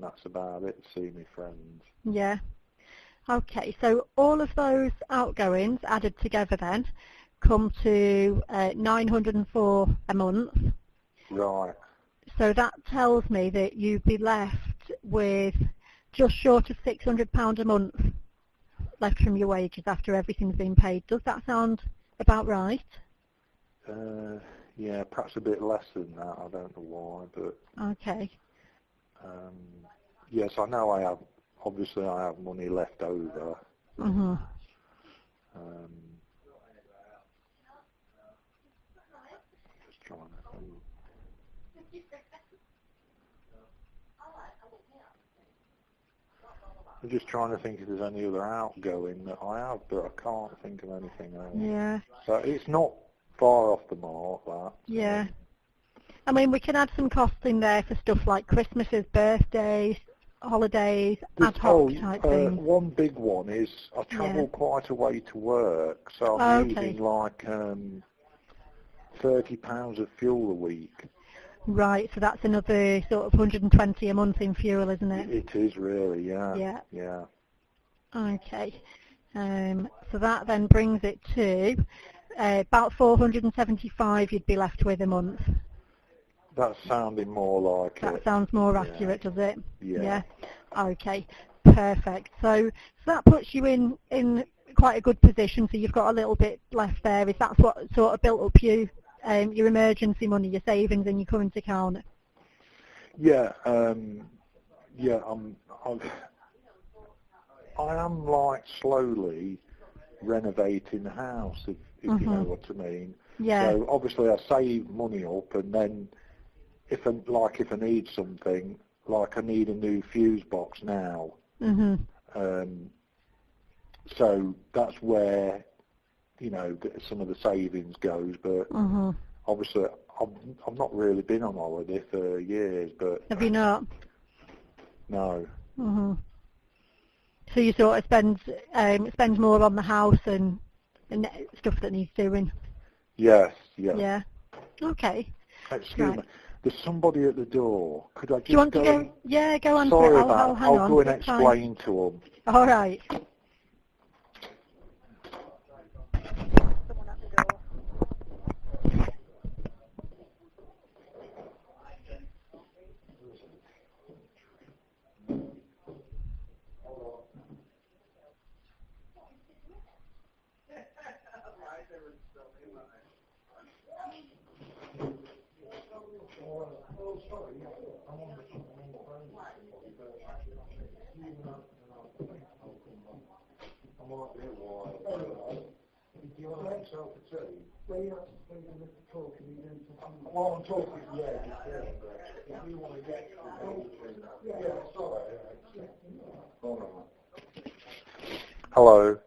and that's about it, see my friends. Yeah. Okay, so all of those outgoings added together then come to 904 a month. Right. So that tells me that you'd be left with just short of £600 a month left from your wages after everything's been paid. Does that sound about right? Yeah, perhaps a bit less than that. I don't know why, but okay. Yes, I know I have. Obviously, I have money left over. Mhm. Just trying to think. I'm just trying to think if there's any other outgoing that I have, but I can't think of anything else. Yeah. So it's not far off the mark, that. Yeah. I mean, we can add some costs in there for stuff like Christmases, birthdays, holidays, ad hoc type things. One big one is I travel quite a way to work, so I'm using like £30 of fuel a week. Right, so that's another sort of 120 a month in fuel, isn't it? It is really, yeah. Yeah. Yeah. Okay. So that then brings it to about 475 you'd be left with a month. That's sounding more like That it. sounds more accurate, does it? Yeah. Okay, perfect. So that puts you in quite a good position, so you've got a little bit left there. Is that what sort of built up your emergency money, your savings in your current account? Yeah, yeah, I am like slowly renovating the house, if you know what I mean. Yeah. So obviously I save money up, and then if I need something, like I need a new fuse box now. So that's where, you know, some of the savings goes, but obviously I've not really been on holiday for years, but... Have you not? No. So you sort of spend more on the house and stuff that needs doing? Yes, yeah. Yeah. Okay. Excuse me. There's somebody at the door. Could I just Do you want to go? Yeah, go on. Sorry I'll hang on. I'll go and explain to them. All right. Well, I'm talking, if you want to get Hello.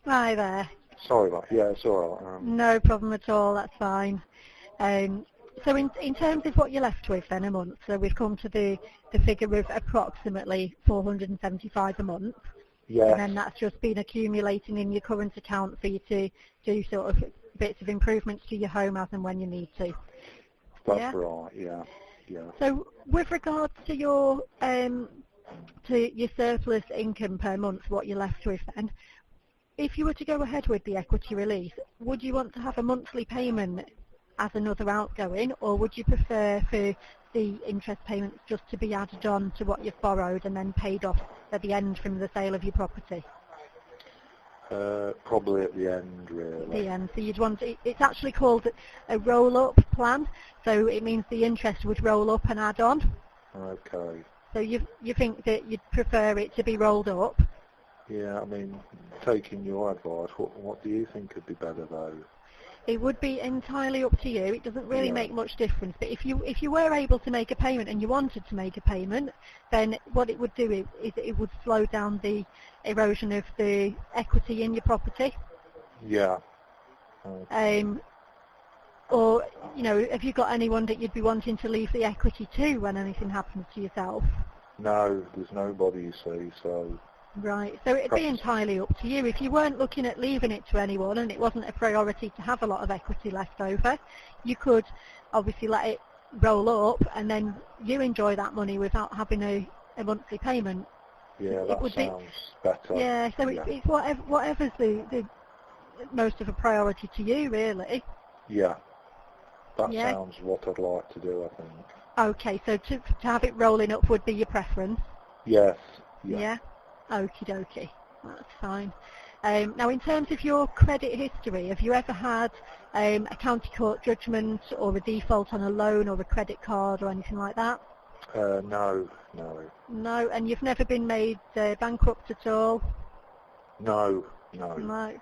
Hi there. Sorry about it's all right. No problem at all, that's fine. So in terms of what you're left with then a month, so we've come to the figure of approximately 475 a month. Yes. And then that's just been accumulating in your current account for you to do sort of bits of improvements to your home as and when you need to. That's right, yeah. So with regards to your surplus income per month, what you're left with then, if you were to go ahead with the equity release, would you want to have a monthly payment as another outgoing, or would you prefer for the interest payments just to be added on to what you've borrowed and then paid off at the end from the sale of your property? Probably at the end, really. The end. So you'd want it's actually called a roll-up plan. So it means the interest would roll up and add on. Okay. So you think that you'd prefer it to be rolled up? Yeah, I mean, taking your advice, what do you think would be better though? It would be entirely up to you. It doesn't really make much difference. But if you were able to make a payment and you wanted to make a payment, then what it would do is it would slow down the erosion of the equity in your property. Yeah. Or, you know, have you got anyone that you'd be wanting to leave the equity to when anything happens to yourself? No, there's nobody, you see, so... Right, so it'd be entirely up to you. If you weren't looking at leaving it to anyone and it wasn't a priority to have a lot of equity left over, you could obviously let it roll up and then you enjoy that money without having a monthly payment. Yeah, It that would sounds better. Yeah, so Yeah. it's whatever's the most of a priority to you, really. Yeah, that Yeah. sounds what I'd like to do, I think. Okay, so to have it rolling up would be your preference? Yes. Yeah. Okie dokie, that's fine. Now, in terms of your credit history, have you ever had a county court judgment or a default on a loan or a credit card or anything like that? No. No, and you've never been made bankrupt at all? No. No.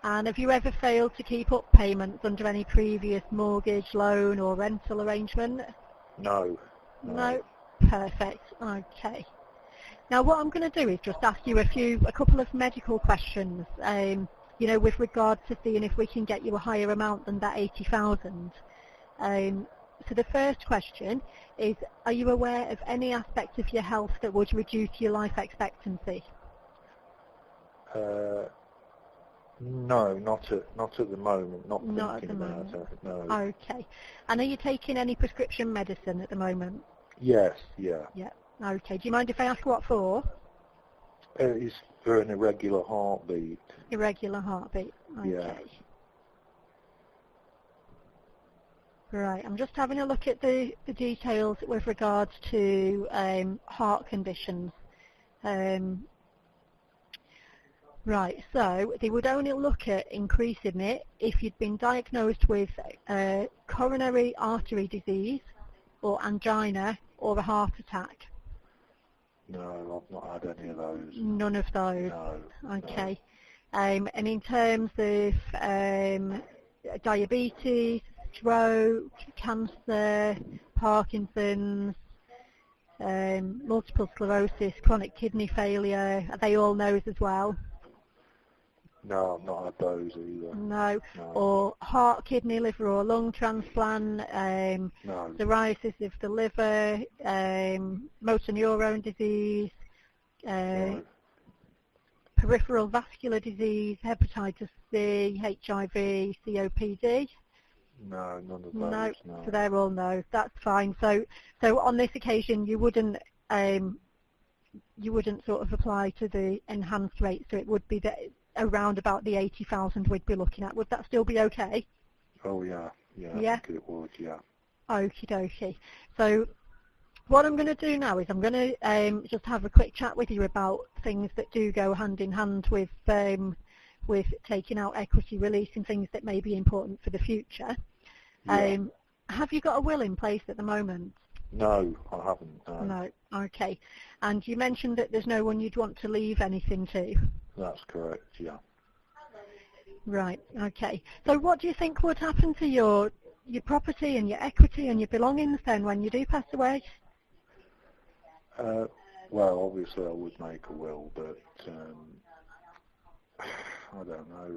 And have you ever failed to keep up payments under any previous mortgage, loan or rental arrangement? No. No. Perfect. Okay. Now what I'm going to do is just ask you a couple of medical questions, you know, with regard to seeing if we can get you a higher amount than that 80,000. So the first question is, are you aware of any aspect of your health that would reduce your life expectancy? No, not at the moment. Not at thinking the about moment. it. No. Okay. And are you taking any prescription medicine at the moment? Yes. Yeah. Yeah. Okay. Do you mind if I ask what for? It's for an irregular heartbeat. Irregular heartbeat. Okay. Yeah. Right. I'm just having a look at the details with regards to heart conditions. Right, so they would only look at increasing it if you'd been diagnosed with coronary artery disease or angina or a heart attack. No, I've not had any of those. None of those. No. Okay. And in terms of diabetes, stroke, cancer, Parkinson's, multiple sclerosis, chronic kidney failure, are they all no's as well? No, I've not had those either. No. Or heart, kidney, liver or lung transplant, No. cirrhosis of the liver, motor neurone disease, No. peripheral vascular disease, hepatitis C, HIV, COPD? No, none of those. No. No. So they're all no. That's fine. So on this occasion you wouldn't sort of apply to the enhanced rate, so it would be around about the 80,000 we'd be looking at. Would that still be okay? Oh yeah. Yeah? I think it would, yeah. Okie dokie. So what I'm going to do now is I'm going to just have a quick chat with you about things that do go hand in hand with taking out equity release and things that may be important for the future. Yeah. Have you got a will in place at the moment? No, I haven't. No. No. Okay. And you mentioned that there's no one you'd want to leave anything to. That's correct, yeah. Right. Okay. So what do you think would happen to your property and your equity and your belongings then when you do pass away? Well, obviously I would make a will, but I don't know.